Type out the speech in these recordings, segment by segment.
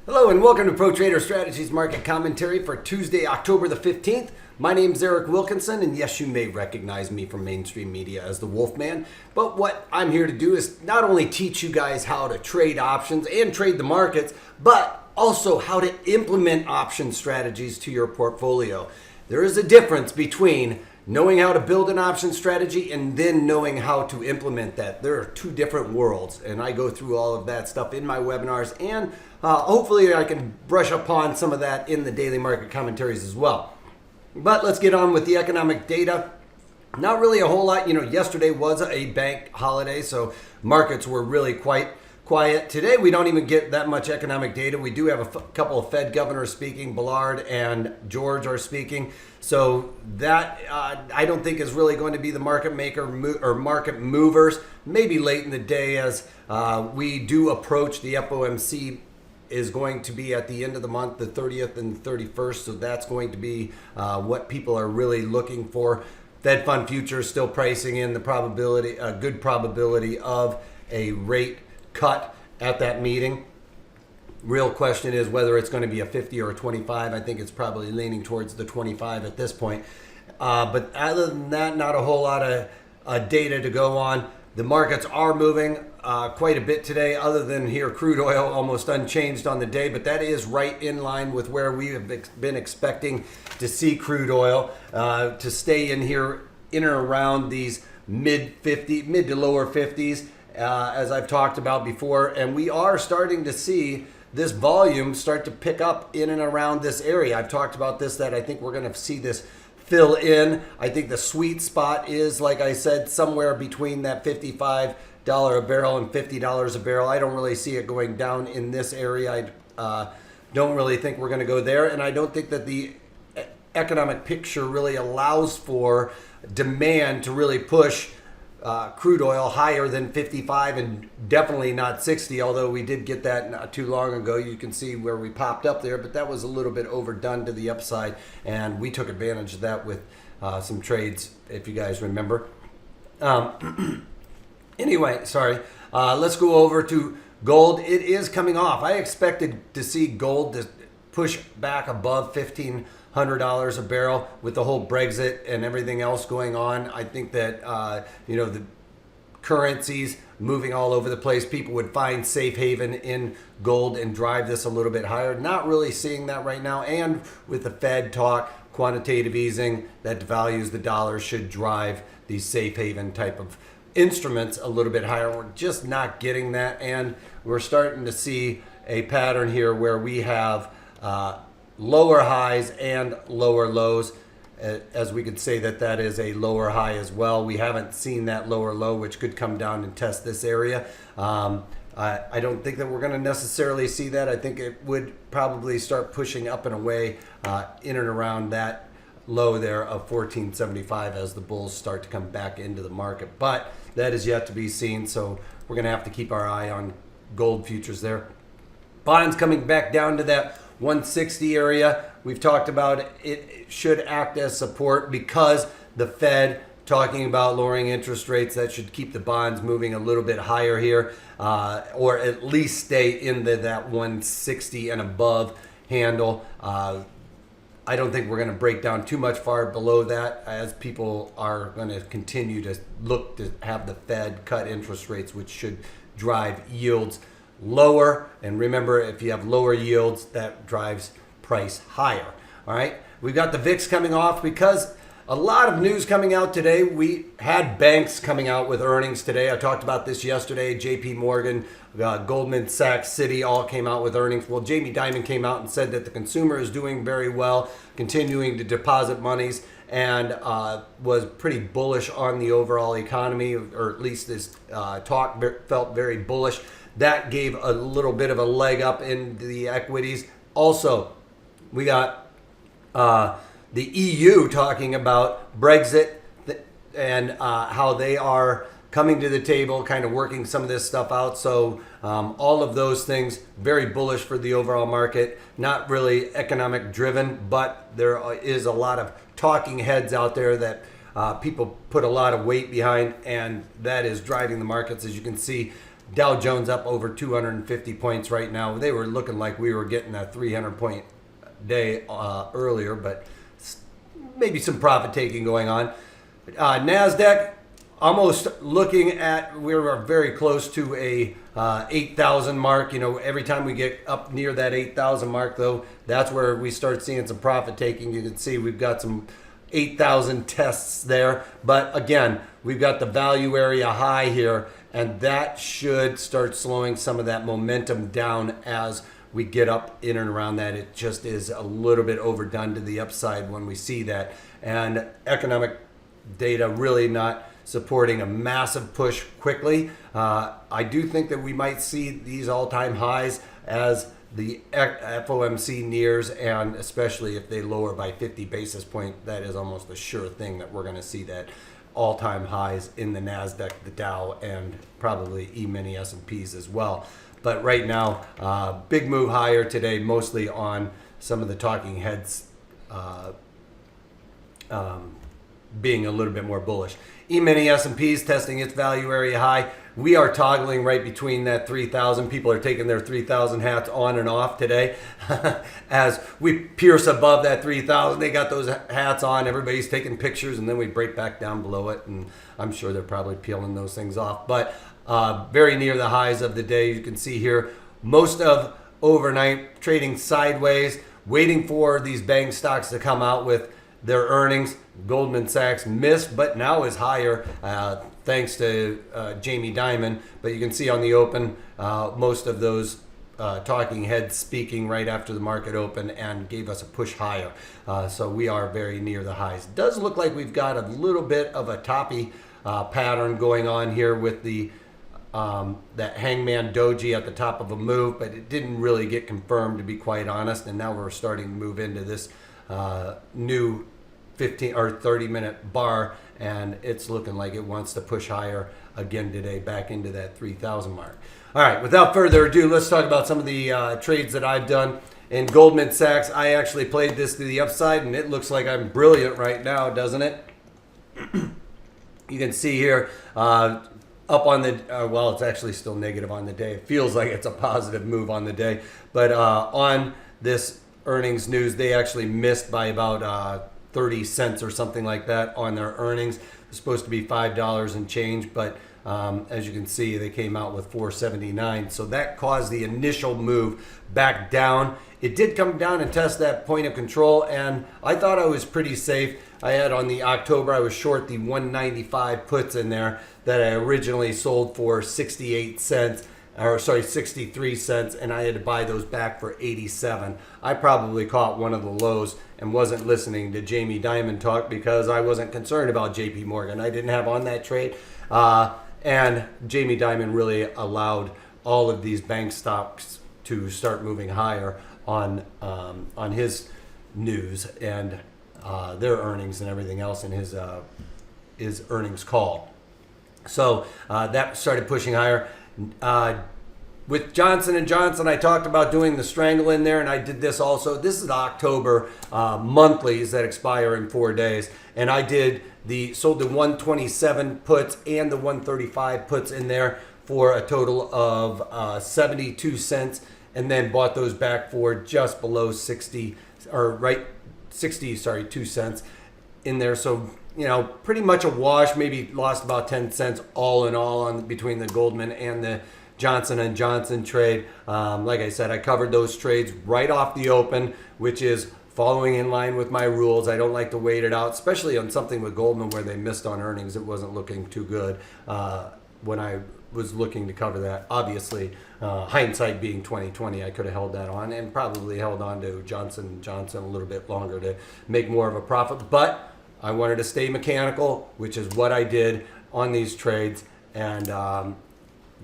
Hello and welcome to Pro Trader Strategies Market Commentary for Tuesday, October the 15th. My name is Eric Wilkinson, and yes, you may recognize me from mainstream media as the Wolfman, but what I'm here to do is not only teach you guys how to trade options and trade the markets, but also how to implement option strategies to your portfolio. There is a difference between knowing how to build an option strategy and then knowing how to implement that. There are two different worlds, and I go through all of that stuff in my webinars, and hopefully I can brush upon some of that in the daily market commentaries as well. But let's get on with the economic data. Not really a whole lot. Yesterday was a bank holiday, so markets were really quite quiet. Today we don't even get that much economic data. We do have a couple of Fed governors speaking. Bullard and George are speaking. So that I don't think is really going to be the market maker or market movers. Maybe late in the day as we do approach the FOMC is going to be at the end of the month, the 30th and 31st. So that's going to be what people are really looking for. Fed fund futures still pricing in the probability, a good probability of a rate cut at that meeting. Real question is whether it's going to be a 50 or a 25. I think it's probably leaning towards the 25 at this point. But other than that, not a whole lot of data to go on. The markets are moving quite a bit today, other than here crude oil almost unchanged on the day, but that is right in line with where we have been expecting to see crude oil to stay in here in and around these mid to lower 50s. As I've talked about before, and we are starting to see this volume start to pick up in and around this area. I've talked about this, that I think we're going to see this fill in. I think the sweet spot is, like I said, somewhere between that $55 a barrel and $50 a barrel. I don't really see it going down in this area. I don't really think we're going to go there, and I don't think that the economic picture really allows for demand to really push crude oil higher than 55 and definitely not 60, although we did get that not too long ago. You can see where we popped up there, but that was a little bit overdone to the upside, and we took advantage of that with some trades, if you guys remember. Anyway, sorry. Let's go over to gold. It is coming off. I expected to see gold to push back above $1,500 a barrel with the whole Brexit and everything else going on. I think that the currencies moving all over the place, people would find safe haven in gold and drive this a little bit higher. Not really seeing that right now, and with the Fed talk, quantitative easing that devalues the dollar should drive these safe haven type of instruments a little bit higher. We're just not getting that, and we're starting to see a pattern here where we have lower highs and lower lows, as we could say that is a lower high as well. We haven't seen that lower low, which could come down and test this area. I don't think that we're going to necessarily see that. I think it would probably start pushing up and away in and around that low there of 1475 as the bulls start to come back into the market. But that is yet to be seen, so we're going to have to keep our eye on gold futures there. Bonds coming back down to that 160 area. We've talked about it. It should act as support because the Fed talking about lowering interest rates. That should keep the bonds moving a little bit higher here, or at least stay in that 160 and above handle. I don't think we're going to break down too much far below that, as people are going to continue to look to have the Fed cut interest rates, which should drive yields lower. And remember, if you have lower yields, that drives price higher. All right, we've got the VIX coming off because a lot of news coming out today. We had banks coming out with earnings today. I talked about this yesterday. JP Goldman Sachs, Citi all came out with earnings. Well, Jamie Dimon came out and said that the consumer is doing very well, continuing to deposit monies, and was pretty bullish on the overall economy, or at least this talk felt very bullish. That gave a little bit of a leg up in the equities. Also, we got the EU talking about Brexit and how they are coming to the table, kind of working some of this stuff out. So all of those things, very bullish for the overall market. Not really economic driven, but there is a lot of talking heads out there that people put a lot of weight behind, and that is driving the markets. As you can see, Dow Jones up over 250 points right now. They were looking like we were getting a 300-point day earlier, but maybe some profit taking going on. Nasdaq almost looking at, we were very close to a 8,000 mark. You know, every time we get up near that 8,000 mark, though, that's where we start seeing some profit taking. You can see we've got some 8,000 tests there, but again, we've got the value area high here, and that should start slowing some of that momentum down as we get up in and around that. It just is a little bit overdone to the upside when we see that, and economic data really not supporting a massive push quickly. I do think that we might see these all-time highs as the FOMC nears, and especially if they lower by 50 basis points, that is almost a sure thing that we're going to see that all-time highs in the Nasdaq, the Dow, and probably E-mini S&Ps as well. But right now, big move higher today, mostly on some of the talking heads being a little bit more bullish. E-mini S&Ps testing its value area high. We are toggling right between that 3,000. People are taking their 3,000 hats on and off today. As we pierce above that 3,000, they got those hats on. Everybody's taking pictures, and then we break back down below it, and I'm sure they're probably peeling those things off. But very near the highs of the day. You can see here most of overnight trading sideways, waiting for these bank stocks to come out with their earnings. Goldman Sachs missed, but now is higher thanks to Jamie Dimon. But you can see on the open, most of those talking heads speaking right after the market opened and gave us a push higher. So we are very near the highs. It does look like we've got a little bit of a toppy pattern going on here with the that hangman doji at the top of a move, but it didn't really get confirmed, to be quite honest. And now we're starting to move into this new 15 or 30 minute bar, and it's looking like it wants to push higher again today, back into that 3,000 mark. All right, without further ado, let's talk about some of the trades that I've done. In Goldman Sachs, I actually played this to the upside, and it looks like I'm brilliant right now, doesn't it? You can see here up on the, well, it's actually still negative on the day. It feels like it's a positive move on the day, but on this earnings news, they actually missed by about 30 cents or something like that on their earnings. It's supposed to be $5 and change, but as you can see, they came out with $4.79. So that caused the initial move back down. It did come down and test that point of control, and I thought I was pretty safe. I had on the October, I was short the 195 puts in there that I originally sold for 68 cents. Or sorry, 63 cents, and I had to buy those back for 87. I probably caught one of the lows and wasn't listening to Jamie Dimon talk because I wasn't concerned about JP Morgan. I didn't have on that trade. And Jamie Dimon really allowed all of these bank stocks to start moving higher on his news and their earnings and everything else in his earnings call. So that started pushing higher. With Johnson & Johnson, I talked about doing the strangle in there, and I did this also. This is the October monthlies that expire in 4 days, and I did sold the 127 puts and the 135 puts in there for a total of 72 cents, and then bought those back for just below 2 cents in there. So, you know, pretty much a wash, maybe lost about 10 cents all in all on between the Goldman and the Johnson & Johnson trade. Like I said, I covered those trades right off the open, which is following in line with my rules. I don't like to wait it out, especially on something with Goldman where they missed on earnings. It wasn't looking too good when I was looking to cover that. Obviously, hindsight being 2020, I could have held that on and probably held on to Johnson & Johnson a little bit longer to make more of a profit. But I wanted to stay mechanical, which is what I did on these trades, and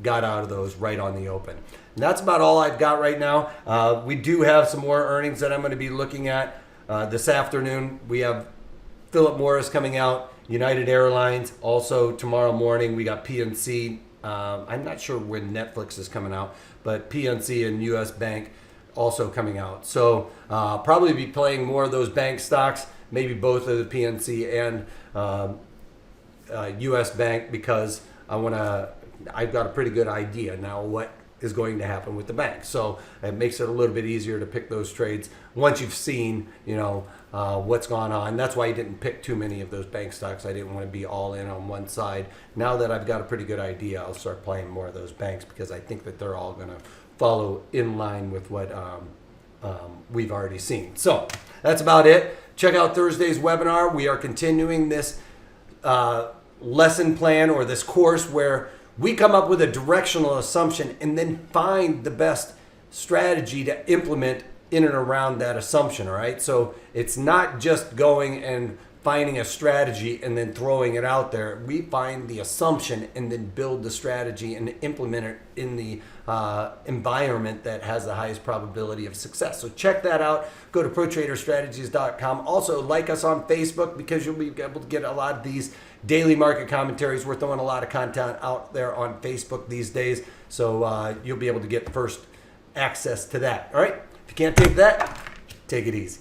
got out of those right on the open. And that's about all I've got right now. We do have some more earnings that I'm going to be looking at this afternoon. We have Philip Morris coming out, United Airlines. Also tomorrow morning we got PNC. I'm not sure when Netflix is coming out, but PNC and US Bank also coming out. So probably be playing more of those bank stocks, maybe both of the PNC and US Bank, because I want to I've got a pretty good idea now what is going to happen with the bank. So it makes it a little bit easier to pick those trades once you've seen, what's gone on. That's why I didn't pick too many of those bank stocks. I didn't want to be all in on one side. Now that I've got a pretty good idea, I'll start playing more of those banks because I think that they're all going to follow in line with what we've already seen. So that's about it. Check out Thursday's webinar. We are continuing this lesson plan or this course where we come up with a directional assumption and then find the best strategy to implement in and around that assumption, all right? So it's not just going and finding a strategy and then throwing it out there. We find the assumption and then build the strategy and implement it in the environment that has the highest probability of success. So check that out. Go to protraderstrategies.com. Also like us on Facebook because you'll be able to get a lot of these daily market commentaries. We're throwing a lot of content out there on Facebook these days. So you'll be able to get first access to that. All right. If you can't take that, take it easy.